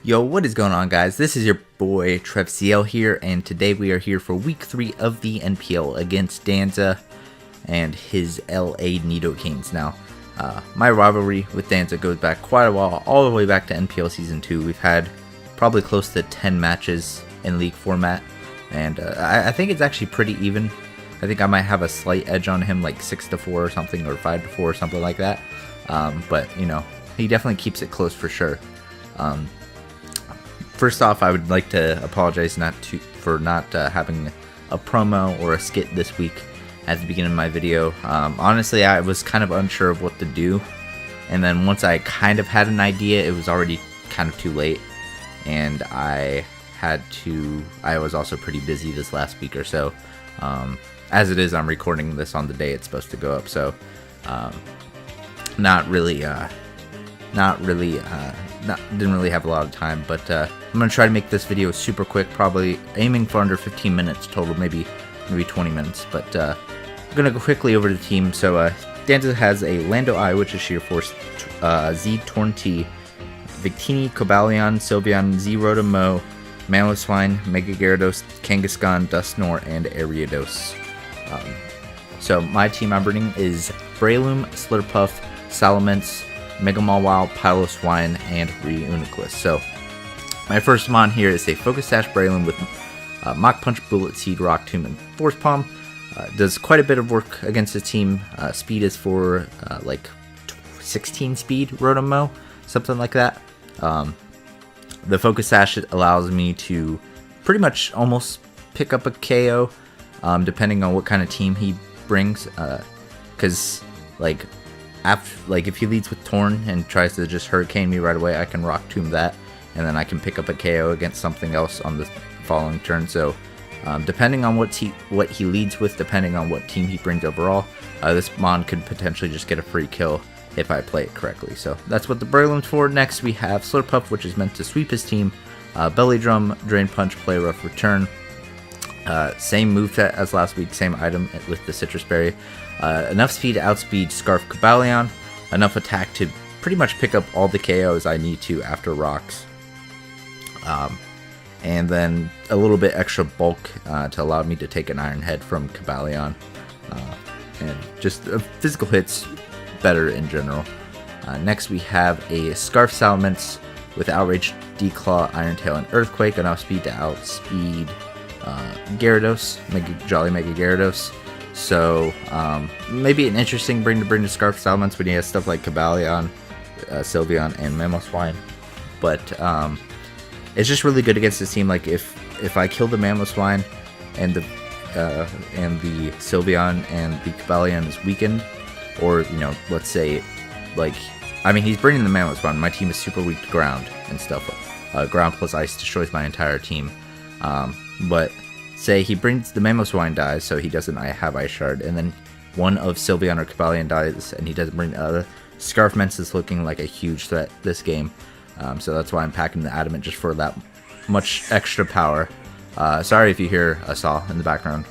Yo, what is going on, guys? This is your boy TrevCl here, and today we are here for week 3 of the NPL against Danza and his LA Nidokings. Now, my rivalry with Danza goes back quite a while, all the way back to NPL Season 2. We've had probably close to 10 matches in League format, and I think it's actually pretty even. I think I might have a slight edge on him, like 6-4 or something, or 5-4 or something like that. But, you know, he definitely keeps it close for sure. First off, I would like to apologize for not having a promo or a skit this week at the beginning of my video. Honestly, I was kind of unsure of what to do, and then once I kind of had an idea, it was already kind of too late, and I was also pretty busy this last week or so. As it is, I'm recording this on the day it's supposed to go up, so didn't really have a lot of time, but I'm gonna try to make this video super quick, probably aiming for under 15 minutes total, maybe 20 minutes. But I'm gonna go quickly over the team. So Danza has a Lando I, which is Sheer Force, Z Torn T, Victini, Cobalion, Sylveon, Z Rotom, Mamoswine, Mega Gyarados, Kangaskhan, Dusknoir, and Ariados. So my team I'm bringing is Breloom, Slurpuff, Salamence, Mega Mawile, Piloswine, and Reuniclus. So my first mon here is a Focus Sash Breloom with Mach Punch, Bullet Seed, Rock Tomb, and Force Palm. Does quite a bit of work against the team. Speed is for like 16 speed Rotom, something like that. The Focus Sash allows me to pretty much almost pick up a KO, depending on what kind of team he brings. Because if he leads with Torn and tries to just Hurricane me right away, I can Rock Tomb that, and then I can pick up a KO against something else on the following turn. So depending on what he leads with, depending on what team he brings overall, this Mon could potentially just get a free kill if I play it correctly. So that's what the Breloom's for. Next we have Slurpuff, which is meant to sweep his team. Belly Drum, Drain Punch, Play Rough, Return. Same moveset as last week, same item with the Citrus Berry. Enough speed to outspeed Scarf Cobalion, enough attack to pretty much pick up all the KOs I need to after rocks. And then a little bit extra bulk to allow me to take an Iron Head from Cobalion. And just physical hits better in general. Next we have a Scarf Salamence with Outrage, Declaw, Iron Tail, and Earthquake, enough speed to outspeed Gyarados, Jolly Mega Gyarados. So maybe an interesting bring to Scarf Salamence when he has stuff like Cobalion, Sylveon, and Mamoswine. But it's just really good against this team. Like if I kill the Mamoswine and the Sylveon and the Cobalion is weakened, or let's say he's bringing the Mamoswine. My team is super weak to ground and stuff. Ground plus ice destroys my entire team. But say he brings the Mamoswine dies, so he doesn't have Ice Shard, and then one of Sylveon or Cobalion dies, and he doesn't bring the other. Scarfmence is looking like a huge threat this game, so that's why I'm packing the Adamant just for that much extra power. Sorry if you hear a saw in the background.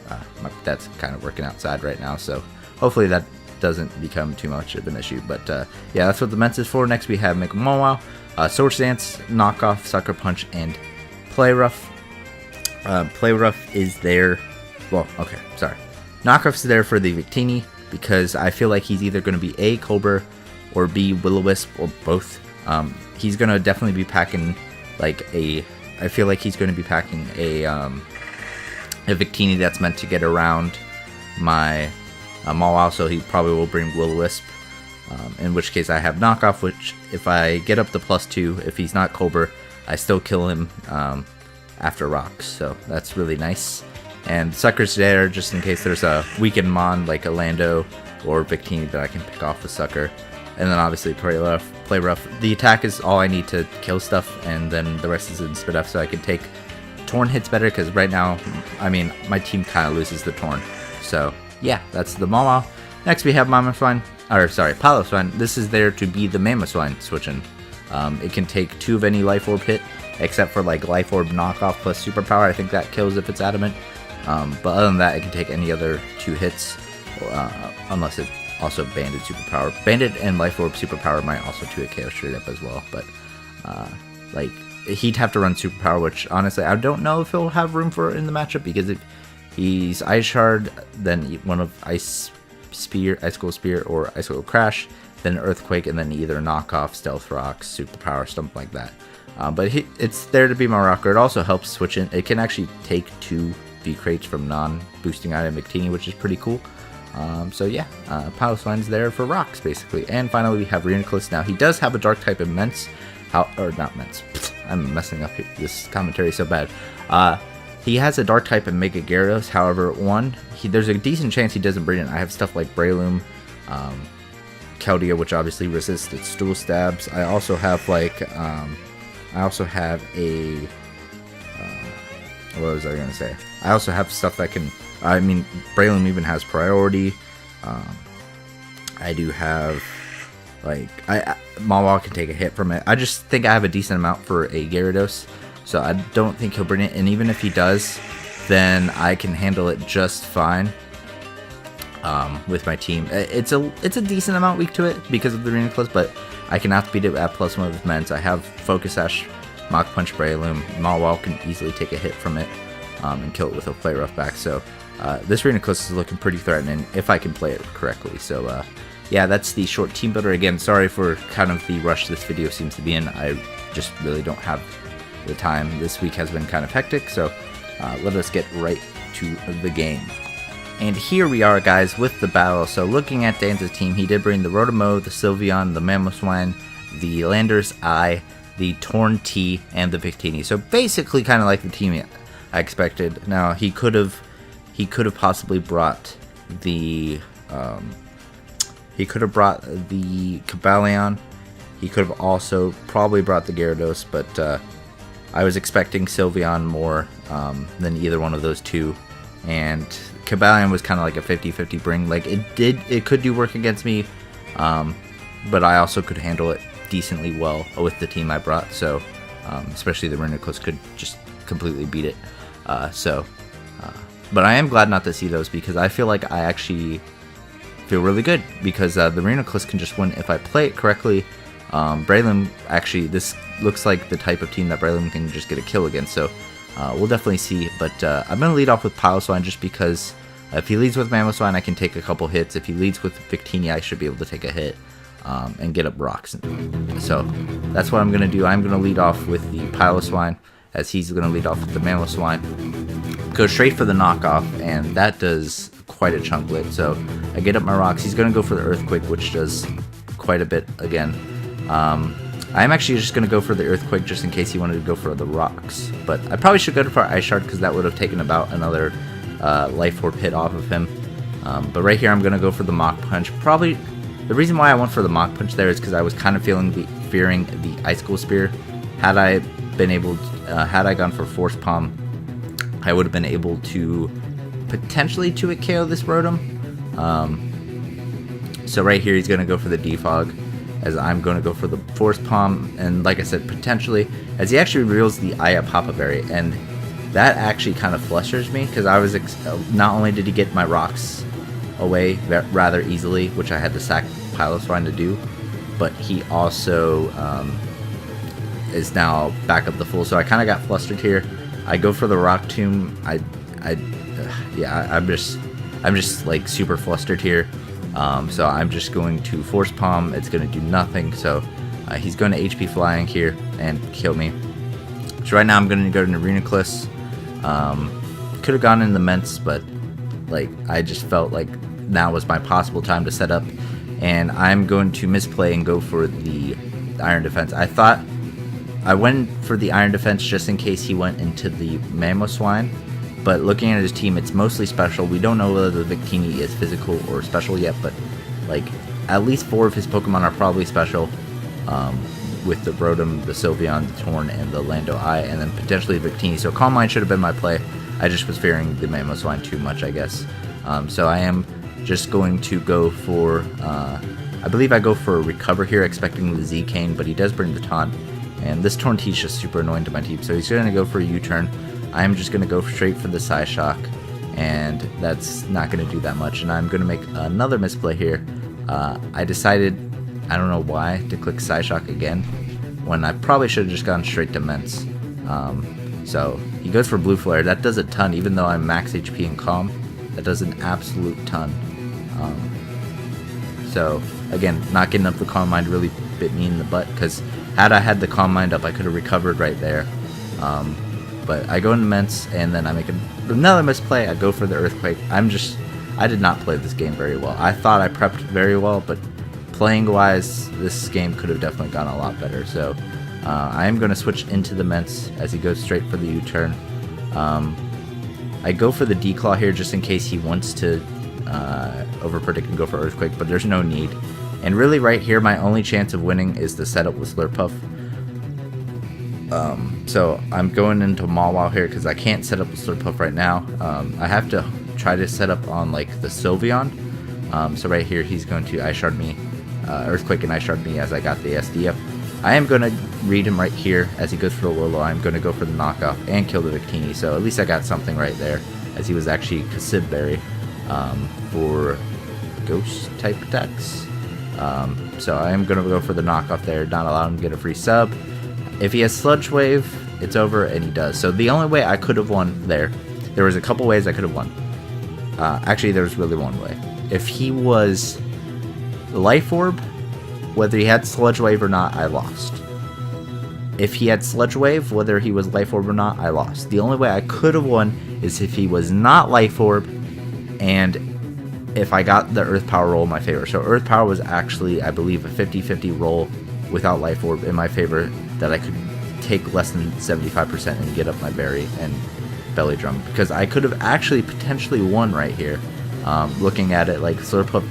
My dad's kind of working outside right now, so hopefully that doesn't become too much of an issue. But yeah, that's what the Mence is for. Next we have Mega Mawile, Swords Dance, Knockoff, Sucker Punch, and Play Rough. Play Rough is there. Knockoff's there for the Victini because I feel like he's either going to be A, Cobra, or B, Will-O-Wisp, or both. He's going to definitely be packing a Victini that's meant to get around my Mawile, so he probably will bring Will-O-Wisp. In which case I have Knockoff, which if I get up to +2, if he's not Cobra, I still kill him after rocks, so that's really nice. And Sucker's there just in case there's a weakened Mon like a Lando or Victini that I can pick off with Sucker. And then obviously Play Rough. The attack is all I need to kill stuff, and then the rest is in Spit Up, so I can take Torn hits better, because right now, my team kind of loses the Torn. So yeah, that's the Mawile. Next we have Piloswine. This is there to be the Mamoswine switching. It can take 2 of any Life Orb hit, except for Life Orb Knockoff plus Superpower. I think that kills if it's Adamant. But other than that, it can take any other 2 hits, unless it also Banded Superpower. Banded and Life Orb Superpower might also 2-hit KO straight up as well. But he'd have to run Superpower, which honestly I don't know if he'll have room for it in the matchup, because if he's Ice Shard, then one of Ice Cold Spear, or Ice Cold Crash, then Earthquake, and then either Knockoff, Stealth Rock, Superpower, something like that. But it's there to be my rocker. It also helps switch in. It can actually take 2 V-Crates from non-boosting item Victini, which is pretty cool. So yeah, Piloswine's there for rocks, basically. And finally, we have Reuniclus. Now, he does have a dark type immense. Or not immense. I'm messing up this commentary so bad. He has a dark type in Mega Gyarados. However, there's a decent chance he doesn't bring it. I have stuff like Breloom, Keldeo, which obviously resists its dual stabs. I also have like, what was I gonna say? I also have stuff that can. I mean, Breloom even has priority. I do have, like, Mawile can take a hit from it. I just think I have a decent amount for a Gyarados, so I don't think he'll bring it. And even if he does, then I can handle it just fine with my team. It's a decent amount weak to it because of the Reuniclus, but I can outbeat it at +1 with Mens. I have Focus Sash, Mach Punch Breloom. Mawile can easily take a hit from it and kill it with a Play Rough back. So this Reuniclus is looking pretty threatening if I can play it correctly. So yeah, that's the short team builder. Again, sorry for kind of the rush this video seems to be in. I just really don't have the time. This week has been kind of hectic, so let us get right to the game. And here we are, guys, with the battle. So looking at Danza's team, he did bring the Rotomo, the Sylveon, the Mamoswine, the Landorus Eye, the Torn T, and the Victini. So basically kind of like the team I expected. Now, he could have possibly brought the Cobalion. He could have also probably brought the Gyarados, but I was expecting Sylveon more than either one of those two. And Cobalion was kind of like a 50-50 bring. Like, it could do work against me, but I also could handle it decently well with the team I brought. So especially the Reuniclus could just completely beat it. But I am glad not to see those, because I feel like I actually feel really good, because the Reuniclus can just win if I play it correctly. Breloom, actually, this looks like the type of team that Breloom can just get a kill against, so we'll definitely see. But I'm going to lead off with Piloswine, just because if he leads with Mamoswine, I can take a couple hits. If he leads with Victini, I should be able to take a hit and get up rocks. So that's what I'm going to do. I'm going to lead off with the Piloswine, as he's going to lead off with the Mamoswine. Go straight for the knockoff, and that does quite a chunklet. So I get up my rocks. He's going to go for the Earthquake, which does quite a bit again. I'm actually just going to go for the Earthquake just in case he wanted to go for the rocks. But I probably should go for Ice Shard, because that would have taken about another Life Orb hit off of him. But right here I'm going to go for the Mach Punch. Probably the reason why I went for the Mach Punch there is because I was kind of fearing the Ice Cold Spear. Had I gone for Force Palm, I would have been able to potentially 2-hit KO this Rotom. So right here he's going to go for the Defog, as I'm going to go for the Force Palm, and like I said, potentially, as he actually reveals the Aya Papa Berry, and that actually kind of flusters me, because I was not only did he get my rocks away rather easily, which I had to sack Piloswine to do, but he also is now back up the full, so I kind of got flustered here. I go for the Rock Tomb. Yeah, I'm just like super flustered here. So I'm just going to Force Palm. It's going to do nothing. So he's going to HP Flying here and kill me. So right now I'm going to go to Reuniclus. Could have gone in the Ments, but like I just felt like now was my possible time to set up. And I'm going to misplay and go for the Iron Defense. I thought I went for the Iron Defense just in case he went into the Mamoswine. But looking at his team, it's mostly special. We don't know whether the Victini is physical or special yet, but like at least 4 of his Pokemon are probably special, with the Rotom, the Sylveon, the Torn, and the Lando Eye, and then potentially the Victini. So Calm Mind should have been my play. I just was fearing the Mamoswine too much, I guess. So I am just going to go for, I believe I go for a Recover here, expecting the Z-Cane, but he does bring the Taunt. And this Torn T is just super annoying to my team, so he's going to go for a U-turn. I'm just going to go straight for the Psyshock, and that's not going to do that much. And I'm going to make another misplay here. I decided, I don't know why, to click Psyshock again. when I probably should have just gone straight to Mence. So he goes for Blue Flare. That does a ton, even though I'm max HP and Calm. That does an absolute ton. So again, not getting up the Calm Mind really bit me in the butt, because had I had the Calm Mind up, I could have recovered right there. But I go into Mence, and then I make another misplay. I go for the Earthquake. I did not play this game very well. I thought I prepped very well, but playing-wise, this game could have definitely gone a lot better. So I am going to switch into the Mence as he goes straight for the U-turn. I go for the Declaw here just in case he wants to overpredict and go for Earthquake, but there's no need. And really right here, my only chance of winning is to set up with Slurpuff. So I'm going into Mawile here because I can't set up with Slurpuff right now. I have to try to set up on like the Sylveon. So right here he's going to Ice Shard me, Earthquake and Ice Shard me as I got the SDF. I am going to read him right here as he goes for the Lolo. I'm going to go for the knockoff and kill the Victini, so at least I got something right there, as he was actually Kasib Berry for ghost type attacks. So I am going to go for the knockoff there, not allow him to get a free sub. If he has Sludge Wave, it's over, and he does. So the only way I could have won there was a couple ways I could have won. Actually, there was really one way. If he was Life Orb, whether he had Sludge Wave or not, I lost. If he had Sludge Wave, whether he was Life Orb or not, I lost. The only way I could have won is if he was not Life Orb, and if I got the Earth Power roll in my favor. So Earth Power was actually, I believe, a 50-50 roll without Life Orb in my favor, that I could take less than 75% and get up my Berry and Belly Drum, because I could have actually potentially won right here. Looking at it, like Slurpuff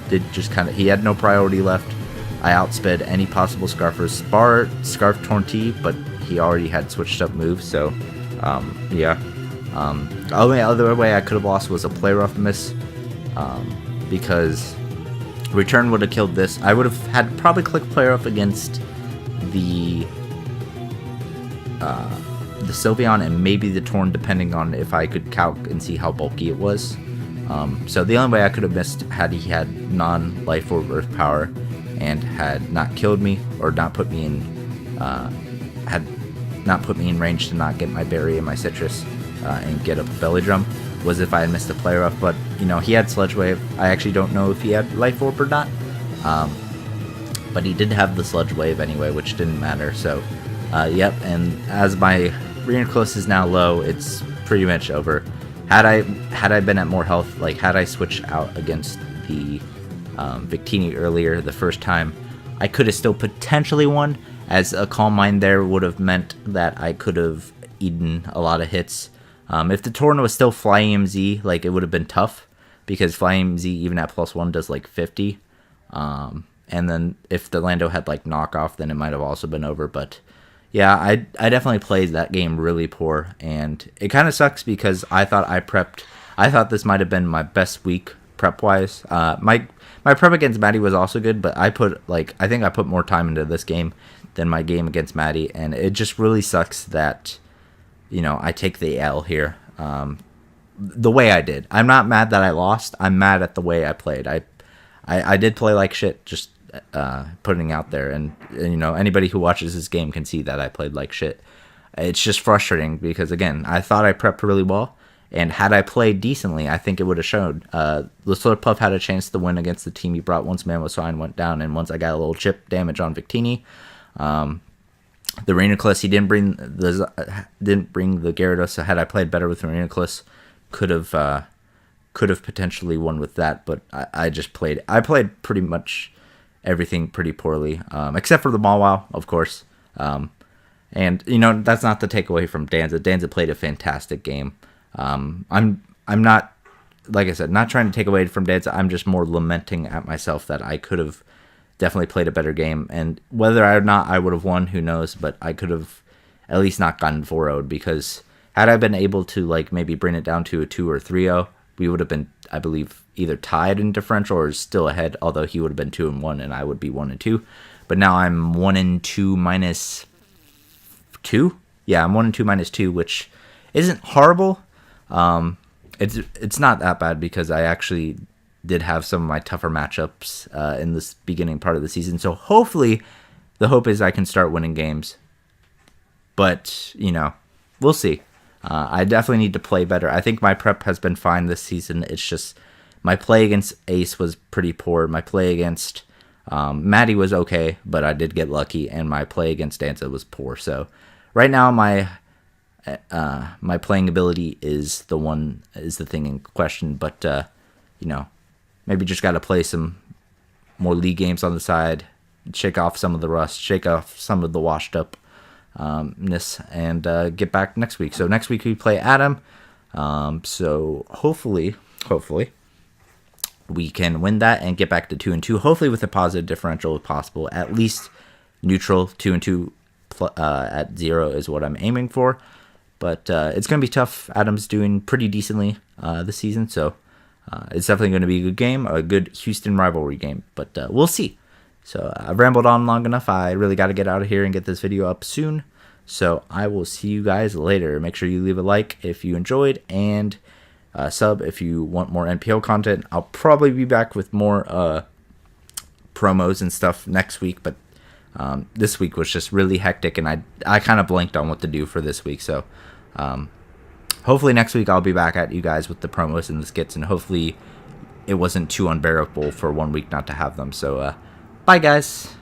did just kind of, he had no priority left. I outsped any possible Scarfers. Scarf Tornti, but he already had switched up moves, so yeah. The only other way I could have lost was a Play Rough miss, because Return would have killed this. I would have had probably click Play Rough against the Sylveon and maybe the Torn, depending on if I could calc and see how bulky it was. So the only way I could have missed had he had non-Life Orb Earth Power and had not killed me, or not put me in, had not put me in range to not get my Berry and my Citrus and get up a Belly Drum, was if I had missed a Play Rough. But you know, he had Sludge Wave. I actually don't know if he had Life Orb or not, but he did have the Sludge Wave anyway, which didn't matter. So yep, and as my Reinforcement is now low, it's pretty much over. Had I been at more health, like had I switched out against the Victini earlier the first time, I could have still potentially won, as a Calm Mind there would have meant that I could have eaten a lot of hits. If the Torn was still Flying MZ, like, it would have been tough, because Flying MZ even at +1 does like 50. And then if the Lando had like knockoff, then it might have also been over. But yeah, I definitely played that game really poor, and it kind of sucks because I thought I prepped. I thought this might have been my best week prep wise. My prep against Maddie was also good, but I think I put more time into this game than my game against Maddie, and it just really sucks that, you know, I take the L here. The way I did. I'm not mad that I lost. I'm mad at the way I played. I did play like shit, just putting out there, and you know, anybody who watches this game can see that I played like shit. It's just frustrating because, again, I thought I prepped really well, and had I played decently, I think it would have showed. The Slurpuff had a chance to win against the team he brought once Mamoswine went down, and once I got a little chip damage on Victini. The Reinforcement, he didn't bring the Gyarados, so had I played better with the Reinforcement, could have potentially won with that. But I played pretty much everything pretty poorly, except for the Mawile, of course. And you know, that's not the takeaway from Danza. Danza played a fantastic game. I'm not, like I said, not trying to take away from Danza. I'm just more lamenting at myself that I could have definitely played a better game, and whether or not I would have won, who knows, but I could have at least not gotten 4-0'd, because had I been able to, like, maybe bring it down to a 2 or 3-0, we would have been, I believe, either tied in differential or still ahead, although he would have been 2-1 and I would be 1-2. But now I'm 1-2 minus 2? Yeah, I'm 1-2 minus 2, which isn't horrible. It's not that bad, because I actually did have some of my tougher matchups in this beginning part of the season. So hopefully the hope is I can start winning games. But, you know, we'll see. I definitely need to play better. I think my prep has been fine this season. It's just my play against Ace was pretty poor. My play against Maddie was okay, but I did get lucky, and my play against Danza was poor. So right now my playing ability is the thing in question. But you know, maybe just got to play some more league games on the side, shake off some of the rust, shake off some of the washed up ness, and get back next week. So next week we play Adam. So hopefully we can win that and get back to 2-2. Hopefully with a positive differential if possible. At least neutral 2-2 at 0 is what I'm aiming for. But it's going to be tough. Adam's doing pretty decently this season, so it's definitely going to be a good game, a good Houston rivalry game. But we'll see. So I've rambled on long enough. I really got to get out of here and get this video up soon. So I will see you guys later. Make sure you leave a like if you enjoyed, and sub if you want more NPL content. I'll probably be back with more promos and stuff next week, but this week was just really hectic, and I kind of blanked on what to do for this week. So hopefully next week I'll be back at you guys with the promos and the skits, and hopefully it wasn't too unbearable for 1 week not to have them. So bye guys.